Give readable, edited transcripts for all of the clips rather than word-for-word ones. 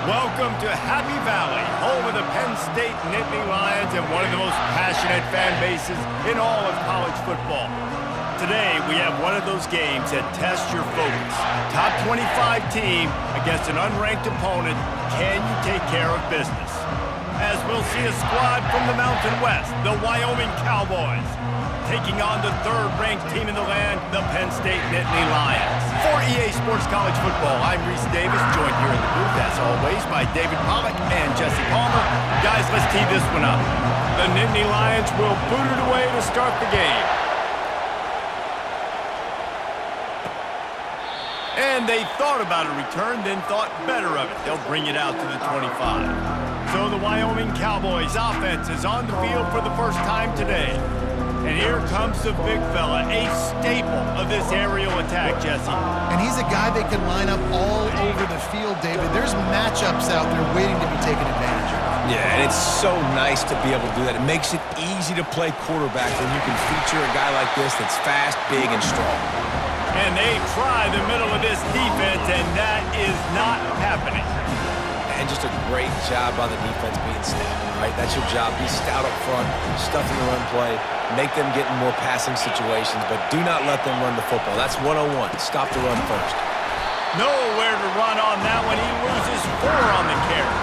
Welcome to Happy Valley, home of the Penn State Nittany Lions and one of the most passionate fan bases in all of college football. Today, we have one of those games that test your focus. Top 25 team against an unranked opponent. Can you take care of business? As we'll see a squad from the Mountain West, the Wyoming Cowboys, taking on the third-ranked team in the land, the Penn State Nittany Lions. For EA Sports College Football, I'm Reese Davis, joined here in the booth, as always, by David Pollack and Jesse Palmer. Guys, let's tee this one up. The Nittany Lions will boot it away to start the game. And they thought about a return, then thought better of it. They'll bring it out to the 25. So the Wyoming Cowboys offense is on the field for the first time today. And here comes the big fella, a staple of this aerial attack, Jesse. And he's a guy that can line up all over the field, David. There's matchups out there waiting to be taken advantage of. Yeah, and it's so nice to be able to do that. It makes it easy to play quarterback when you can feature a guy like this that's fast, big, and strong. And they try the middle of this defense, and that is not happening. And just a great job by the defense being stout, right? That's your job. Be stout up front, stuff in the run play, make them get in more passing situations, but do not let them run the football. That's 101. Stop the run first. Nowhere to run on that one. He loses 4 on the carry.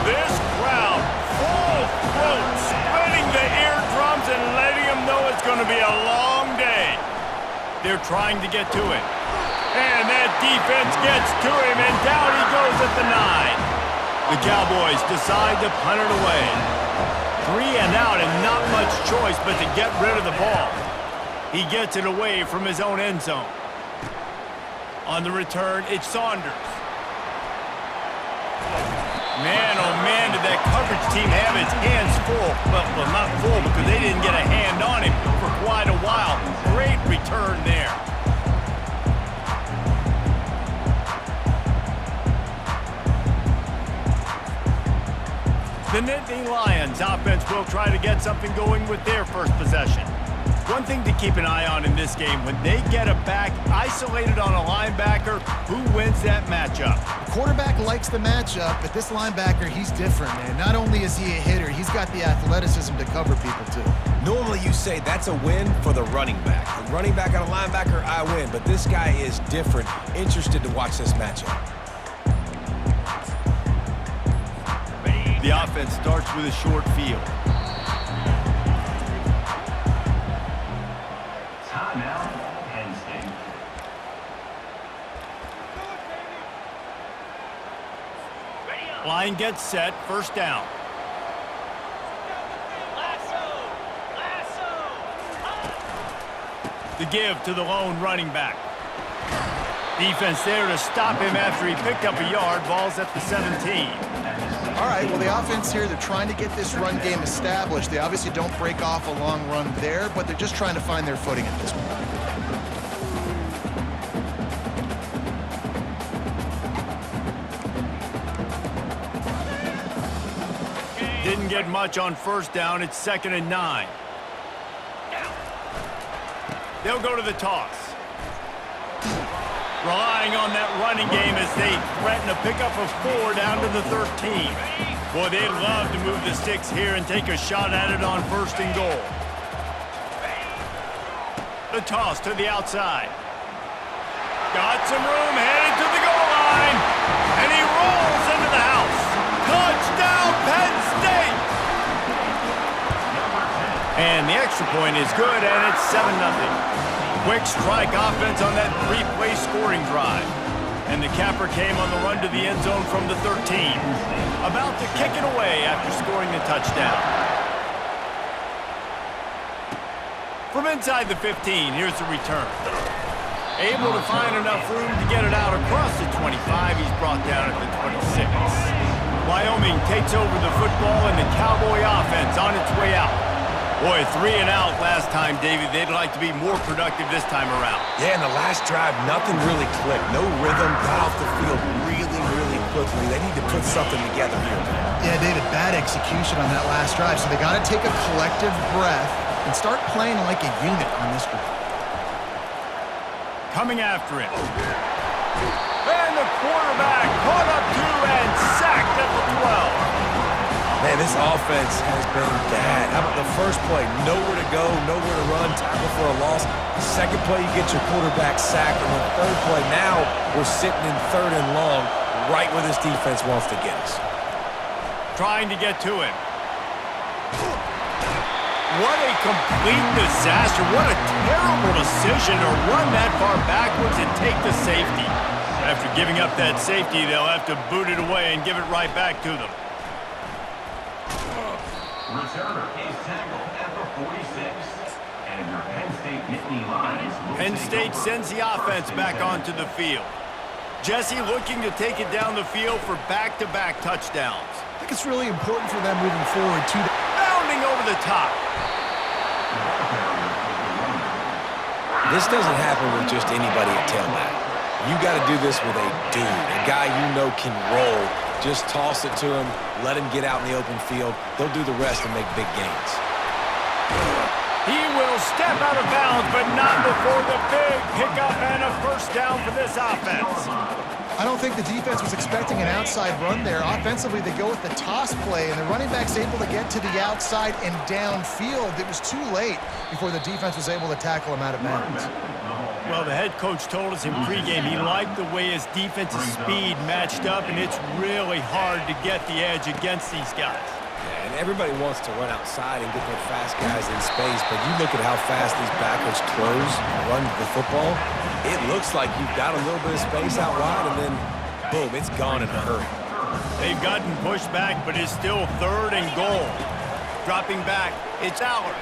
This crowd, full throat, splitting the eardrums and letting them know it's going to be a long day. They're trying to get to it. And that defense gets to him, and down he goes at the 9. The Cowboys decide to punt it away. 3 and out, and not much choice but to get rid of the ball. He gets it away from his own end zone. On the return, it's Saunders. Man, oh man, did that coverage team have its hands full. Well, not full because they didn't get a hand on him for quite a while. Great return there. The Nittany Lions offense will try to get something going with their first possession. One thing to keep an eye on in this game, when they get a back isolated on a linebacker, who wins that matchup? The quarterback likes the matchup, but this linebacker, he's different, man. Not only is he a hitter, he's got the athleticism to cover people, too. Normally you say that's a win for the running back. A running back on a linebacker, I win. But this guy is different. Interested to watch this matchup. The offense starts with a short field. Timeout, Penn State. Line gets set, first down. The give to the lone running back. Defense there to stop him after he picked up a yard. Ball's at the 17. All right, well, the offense here, they're trying to get this run game established. They obviously don't break off a long run there, but they're just trying to find their footing at this point. Didn't get much on first down. It's 2nd and 9. They'll go to the toss. Relying on that running game as they threaten a pickup of 4 down to the 13. Boy, they'd love to move the sticks here and take a shot at it on 1st and goal. The toss to the outside. Got some room, headed to the goal line. And he rolls into the house. Touchdown, Penn State! And the extra point is good, and it's 7-0. Quick strike offense on that 3-play scoring drive. And the capper came on the run to the end zone from the 13. About to kick it away after scoring the touchdown. From inside the 15, here's the return. Able to find enough room to get it out across the 25. He's brought down at the 26. Wyoming takes over the football, and the Cowboy offense on its way out. Boy, 3 and out last time, David. They'd like to be more productive this time around. Yeah, in the last drive, nothing really clicked. No rhythm, got off the field really quickly. They need to put something together here. Yeah, David, bad execution on that last drive, so they got to take a collective breath and start playing like a unit on this drive. Coming after it. And the quarterback caught up to and sacked at the 12. Man, this offense has been bad. How about the first play? Nowhere to go, nowhere to run, tackle for a loss. Second play, you get your quarterback sacked. And the third play, now we're sitting in 3rd and long, right where this defense wants to get us. Trying to get to him. What a complete disaster. What a terrible decision to run that far backwards and take the safety. After giving up that safety, they'll have to boot it away and give it right back to them. Returner is tackled at the 46. And your Penn State Nittany Lions. Penn State sends the offense back onto the field. Jesse looking to take it down the field for back-to-back touchdowns. I think it's really important for them moving forward, too. Bounding over the top. This doesn't happen with just anybody at tailback. You got to do this with a dude, a guy you know can roll. Just toss it to him, let him get out in the open field. They'll do the rest and make big gains. He will step out of bounds, but not before the big pickup and a first down for this offense. I don't think the defense was expecting an outside run there. Offensively, they go with the toss play, and the running back's able to get to the outside and downfield. It was too late before the defense was able to tackle him out of bounds. Well, the head coach told us in pregame he liked the way his defensive speed matched up, and it's really hard to get the edge against these guys. Yeah, and everybody wants to run outside and get their fast guys in space, but you look at how fast these backers close and run the football, it looks like you've got a little bit of space out wide, and then, boom, it's gone in a hurry. They've gotten pushed back, but it's still 3rd and goal. Dropping back, it's Allard.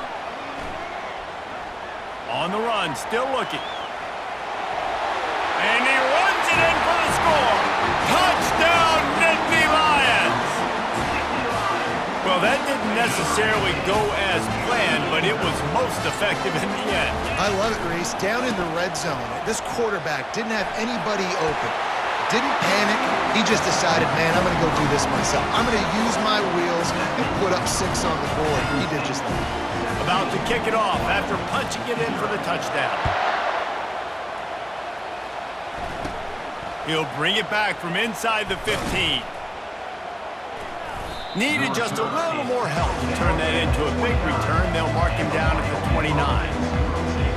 On the run, still looking. And he runs it in for the score. Touchdown, Nittany Lions! Well, that didn't necessarily go as planned, but it was most effective in the end. I love it, Reese. Down in the red zone, this quarterback didn't have anybody open. Didn't panic. He just decided, man, I'm going to go do this myself. I'm going to use my wheels and put up 6 on the board. He did just that. About to kick it off after punching it in for the touchdown. He'll bring it back from inside the 15. Needed just a little more help to turn that into a big return. They'll mark him down at the 29.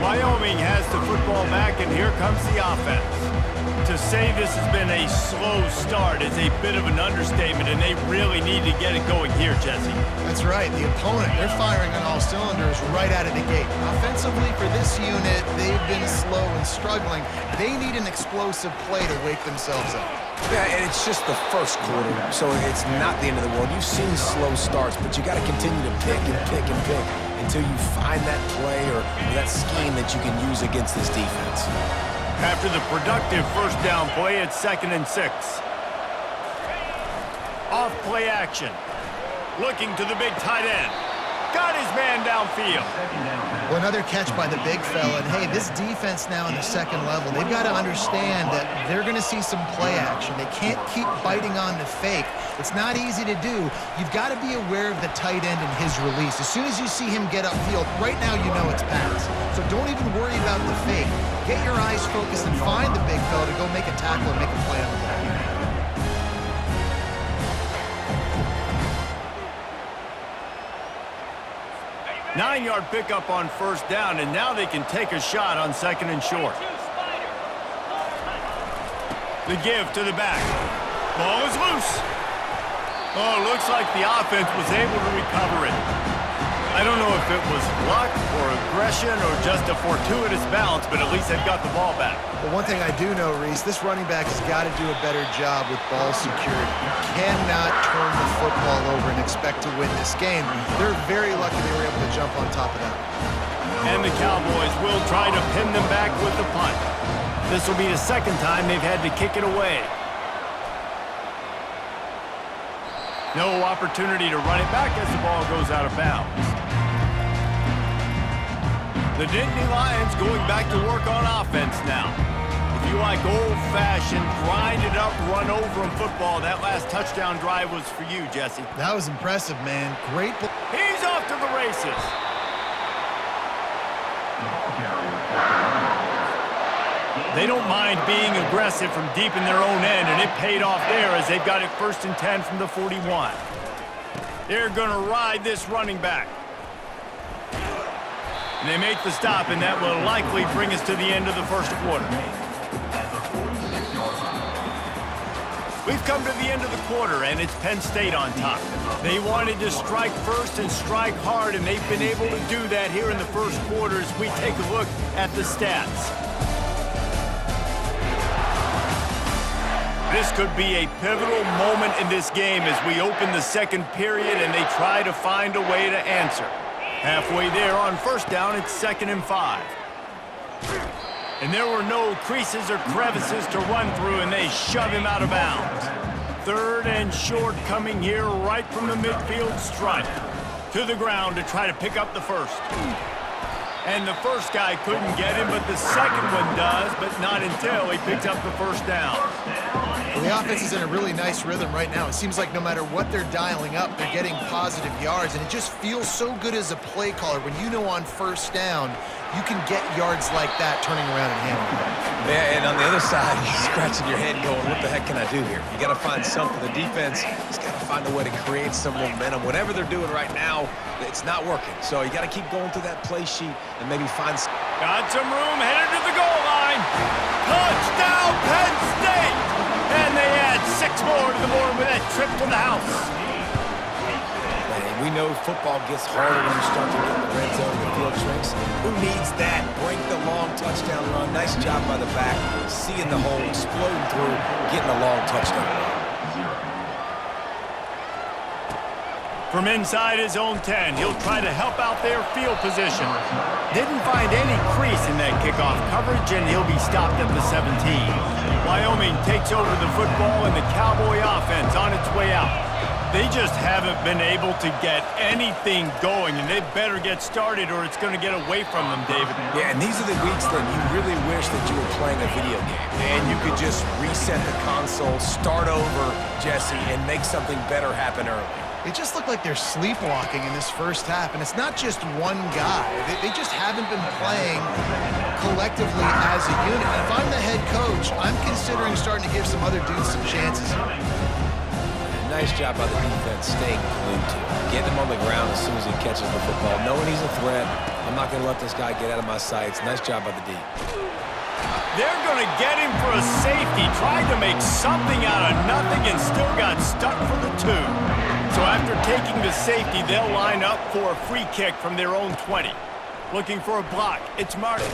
Wyoming has the football back, and here comes the offense. To say this has been a slow start is a bit of an understatement, and they really need to get it going here, Jesse. That's right. The opponent, they're firing on all cylinders right out of the gate. Offensively, for this unit, they've been slow and struggling. They need an explosive play to wake themselves up. Yeah, and it's just the first quarter, so it's not the end of the world. You've seen slow starts, but you got to continue to pick and pick and pick until you find that play or that scheme that you can use against this defense. After the productive first down play, it's 2nd and 6. Off play action. Looking to the big tight end. Got his man downfield. Well, another catch by the big fella. And, hey, this defense now in the 2nd level, they've got to understand that they're going to see some play action. They can't keep biting on the fake. It's not easy to do. You've got to be aware of the tight end and his release. As soon as you see him get upfield, right now you know it's pass. So don't even worry about the fake. Get your eyes focused and find the big fella to go make a tackle and make a play on the ball. 9-yard pickup on first down, and now they can take a shot on 2nd and short. The give to the back. Ball is loose. Oh, looks like the offense was able to recover it. I don't know if it was luck or aggression or just a fortuitous bounce, but at least they've got the ball back. But one thing I do know, Reese, this running back has got to do a better job with ball security. You cannot turn the football over and expect to win this game. They're very lucky they were able to jump on top of that. And the Cowboys will try to pin them back with the punt. This will be the 2nd time they've had to kick it away. No opportunity to run it back as the ball goes out of bounds. The Nittany Lions going back to work on offense now. If you like old-fashioned, grind-it-up, run-over-'em football, that last touchdown drive was for you, Jesse. That was impressive, man. Great. He's off to the races. They don't mind being aggressive from deep in their own end, and it paid off there as they've got it 1st and 10 from the 41. They're going to ride this running back. And they make the stop, and that will likely bring us to the end of the first quarter. We've come to the end of the quarter, and it's Penn State on top. They wanted to strike first and strike hard, and they've been able to do that here in the first quarter as we take a look at the stats. This could be a pivotal moment in this game as we open the second period and they try to find a way to answer. Halfway there on 1st down, it's 2nd and 5. And there were no creases or crevices to run through, and they shove him out of bounds. 3rd and short coming here right from the midfield stripe. To the ground to try to pick up the first. And the first guy couldn't get him, but the second one does, but not until he picks up the 1st down. Well, the offense is in a really nice rhythm right now. It seems like no matter what they're dialing up, they're getting positive yards, and it just feels so good as a play caller when you know on 1st down you can get yards like that turning around and handling it. Yeah, and on the other side, you're scratching your head going, what the heck can I do here? You got to find something. The defense has got to find a way to create some momentum. Whatever they're doing right now, it's not working. So you got to keep going through that play sheet and maybe find... Got some room, headed to the goal line. Touchdown, Penn State! And they add 6 more to the board with that trip to the house. We know football gets harder when you start to get in the red zone and the field tricks. Who needs that? Break the long touchdown run. Nice job by the back. Seeing the hole, exploding through, getting a long touchdown run. From inside his own 10, he'll try to help out their field position. Didn't find any crease in that kickoff coverage, and he'll be stopped at the 17. Wyoming takes over the football, and the Cowboy offense on its way out. They just haven't been able to get anything going, and they better get started or it's going to get away from them, David. Yeah, and these are the weeks that you really wish that you were playing a video game. And you could just reset the console, start over, Jesse, and make something better happen early. It just looked like they're sleepwalking in this first half, and it's not just one guy. They just haven't been playing collectively as a unit. And if I'm the head coach, I'm considering starting to give some other dudes some chances here. Nice job by the defense staying glued to it. Getting him on the ground as soon as he catches the football. Knowing he's a threat, I'm not going to let this guy get out of my sights. Nice job by the D. They're going to get him for a safety. Tried to make something out of nothing and still got stuck for the 2. So after taking the safety, they'll line up for a free kick from their own 20. Looking for a block. It's Martin.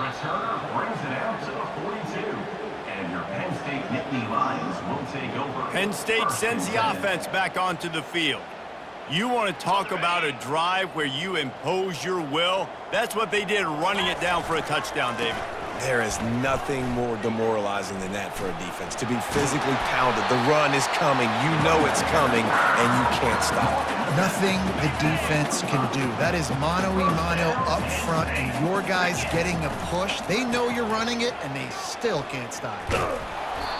Returner brings it out to the 42. And your Penn State Nittany Lions will take over. Penn State sends the offense back onto the field. You want to talk about a drive where you impose your will? That's what they did, running it down for a touchdown, David. There is nothing more demoralizing than that for a defense. To be physically pounded. The run is coming. You know it's coming, and you can't stop it. Nothing the defense can do. That is mano-a-mano up front, and your guys getting a push. They know you're running it, and they still can't stop it.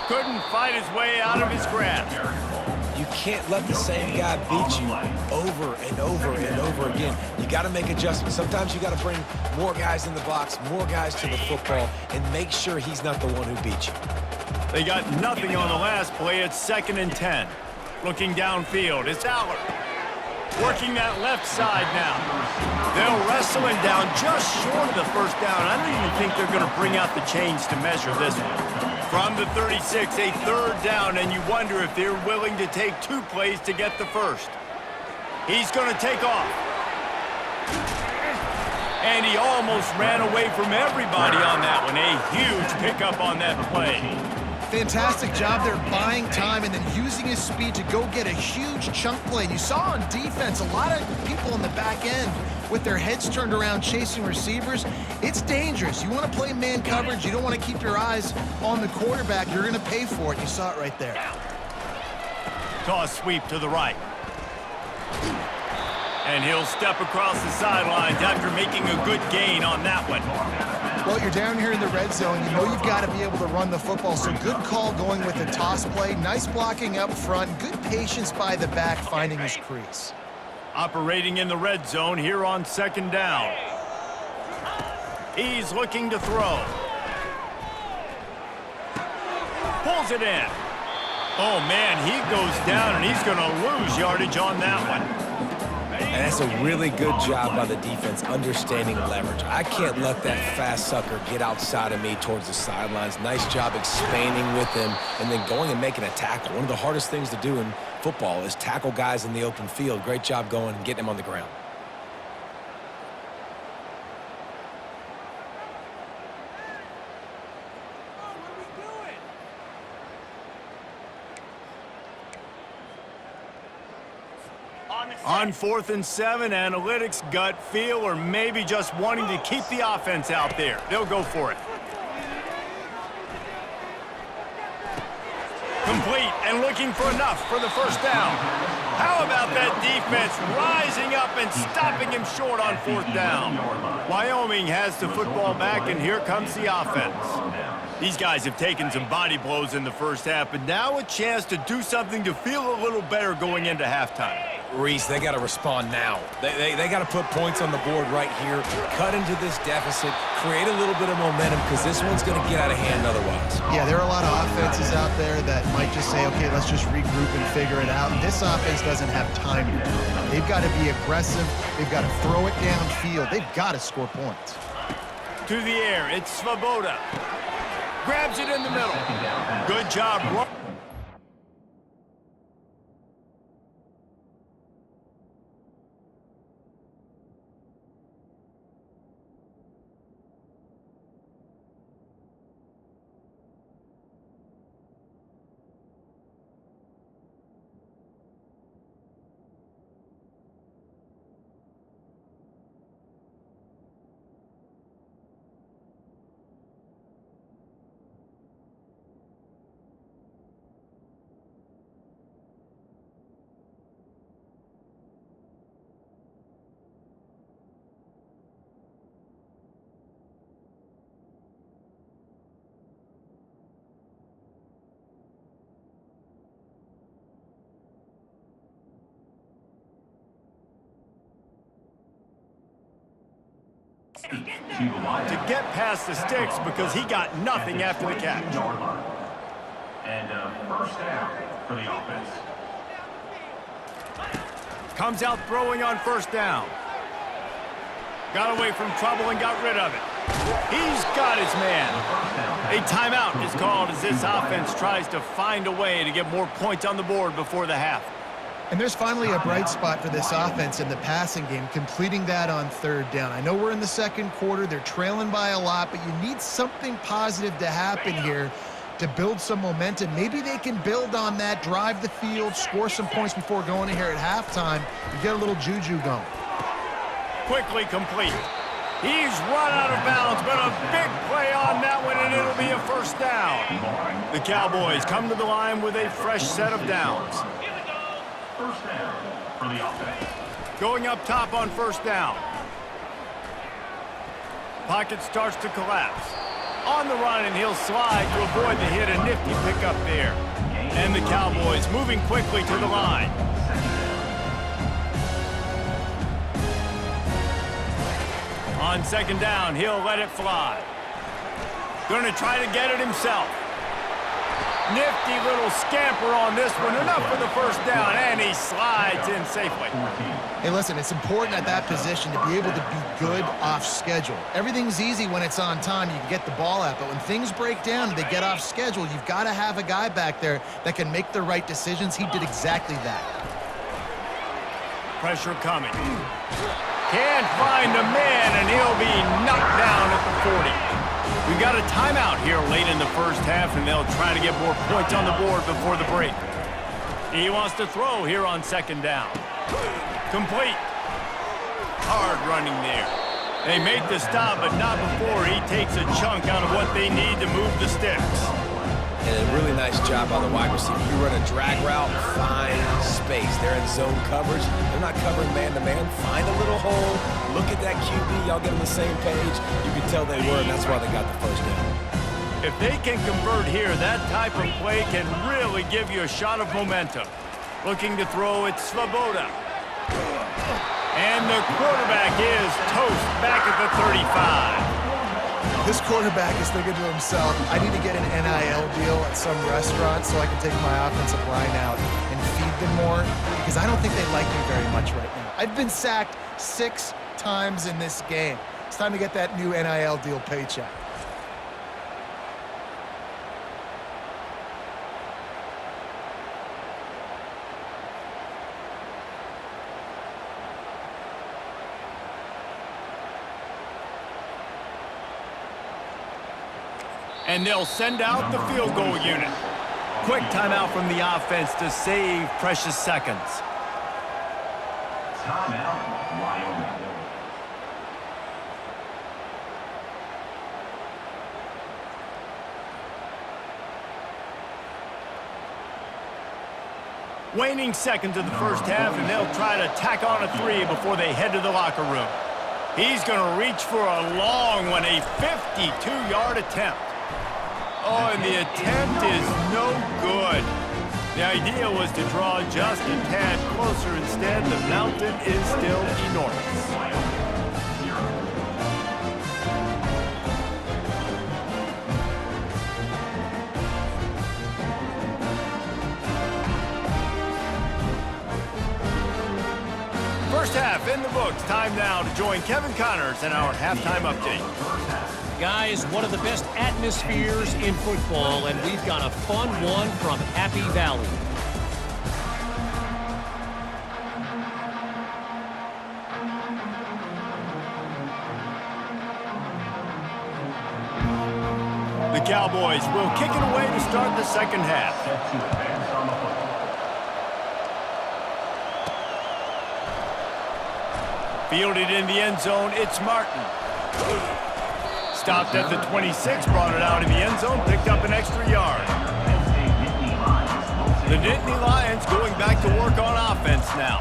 Couldn't fight his way out of his grasp. You can't let the same guy beat you over and over and over again. You got to make adjustments. Sometimes you got to bring more guys in the box, more guys to the football, and make sure he's not the one who beat you. They got nothing on the last play. It's 2nd and 10. Looking downfield, it's Aller. Working that left side now. They'll wrestle him down just short of the 1st down. I don't even think they're going to bring out the chains to measure this one. From the 36, a 3rd down, and you wonder if they're willing to take 2 plays to get the 1st. He's going to take off. And he almost ran away from everybody on that one. A huge pickup on that play. Fantastic job there buying time and then using his speed to go get a huge chunk play. And you saw on defense a lot of people in the back end with their heads turned around chasing receivers. It's dangerous. You want to play man coverage. You don't want to keep your eyes on the quarterback. You're going to pay for it. You saw it right there. Toss sweep to the right. And he'll step across the sidelines after making a good gain on that one. Well, you're down here in the red zone. You know you've got to be able to run the football. So good call going with the toss play. Nice blocking up front. Good patience by the back finding his crease. Operating in the red zone here on 2nd down. He's looking to throw. Pulls it in. Oh, man, he goes down, and he's going to lose yardage on that one. And that's a really good job by the defense understanding leverage. I can't let that fast sucker get outside of me towards the sidelines. Nice job expanding with him and then going and making a tackle. One of the hardest things to do in football is tackle guys in the open field. Great job going and getting him on the ground. On 4th and 7, analytics, gut feel, or maybe just wanting to keep the offense out there. They'll go for it. Complete and looking for enough for the first down. How about that defense rising up and stopping him short on 4th down? Wyoming has the football back, and here comes the offense. These guys have taken some body blows in the first half, but now a chance to do something to feel a little better going into halftime. Reese, they got to respond now. They got to put points on the board right here, cut into this deficit, create a little bit of momentum, because this one's going to get out of hand otherwise. Yeah, there are a lot of offenses out there that might just say, okay, let's just regroup and figure it out. This offense doesn't have time to do that. They've got to be aggressive. They've got to throw it downfield. They've got to score points. To the air, it's Svoboda. Grabs it in the middle. Good job. To get past the sticks because he got nothing after the catch. And first down for the offense. Comes out throwing on 1st down. Got away from trouble and got rid of it. He's got his man. A timeout is called as this offense tries to find a way to get more points on the board before the half. And there's finally a bright spot for this offense in the passing game, completing that on 3rd down. I know we're in the 2nd quarter. They're trailing by a lot, but you need something positive to happen here to build some momentum. Maybe they can build on that, drive the field, score some points before going in here at halftime and get a little juju going. Quickly complete. He's run out of bounds, but a big play on that one, and it'll be a 1st down. The Cowboys come to the line with a fresh set of downs. First down for the offense. Going up top on 1st down. Pocket starts to collapse. On the run, and he'll slide to avoid the hit. A nifty pickup there. And the Cowboys moving quickly to the line. On 2nd down, he'll let it fly. Going to try to get it himself. Nifty little scamper on this one. Enough for the 1st down, and he slides in safely. Hey, listen, it's important at that position to be able to be good off schedule. Everything's easy when it's on time. You can get the ball out, but when things break down and they get off schedule, you've got to have a guy back there that can make the right decisions. He did exactly that. Pressure coming. Can't find a man, and he'll be knocked down at the 40. We've got a timeout here late in the 1st half, and they'll try to get more points on the board before the break. He wants to throw here on 2nd down. Complete. Hard running there. They make the stop, but not before he takes a chunk out of what they need to move the sticks. And a really nice job by the wide receiver. You run a drag route, find space. They're in zone coverage. They're not covering man-to-man. Find a little hole. Look at that QB. Y'all get on the same page. You can tell they were, and that's why they got the 1st down. If they can convert here, that type of play can really give you a shot of momentum. Looking to throw, it's Svoboda. And the quarterback is toast back at the 35. This quarterback is thinking to himself, I need to get an NIL deal at some restaurant so I can take my offensive line out and feed them more, because I don't think they like me very much right now. I've been sacked 6 times in this game. It's time to get that new NIL deal paycheck. And they'll send out the field goal unit. Quick timeout from the offense to save precious seconds. Timeout, Wyoming. Waning seconds of the first half, and they'll try to tack on a 3 before they head to the locker room. He's going to reach for a long one, a 52-yard attempt. Oh, and the attempt is no good. The idea was to draw just a tad closer. Instead, the mountain is still enormous. First half in the books. Time now to join Kevin Connors in our halftime update. Guys, one of the best atmospheres in football, and we've got a fun one from Happy Valley. The Cowboys will kick it away to start the second half. Set to advance on the football. Fielded in the end zone, it's Martin. Stopped at the 26, brought it out in the end zone, picked up an extra yard. The Nittany Lions going back to work on offense now.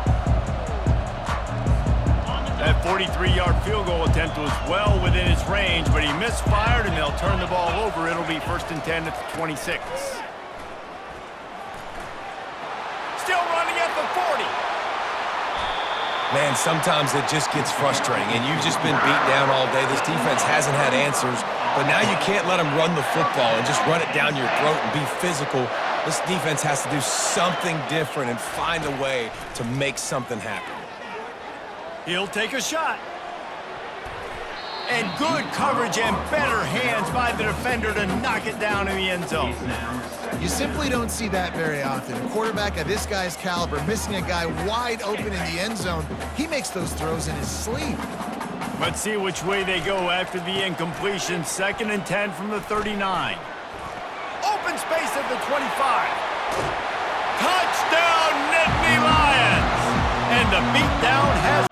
That 43-yard field goal attempt was well within his range, but he misfired, and they'll turn the ball over. It'll be 1st and 10 at the 26. Still running at the 40. Man, sometimes it just gets frustrating, and you've just been beat down all day. This defense hasn't had answers, but now you can't let them run the football and just run it down your throat and be physical. This defense has to do something different and find a way to make something happen. He'll take a shot. And good coverage and better hands by the defender to knock it down in the end zone. You simply don't see that very often. A quarterback of this guy's caliber missing a guy wide open in the end zone. He makes those throws in his sleep. Let's see which way they go after the incompletion. 2nd and 10 from the 39. Open space at the 25. Touchdown, Nittany Lions! And the beatdown has...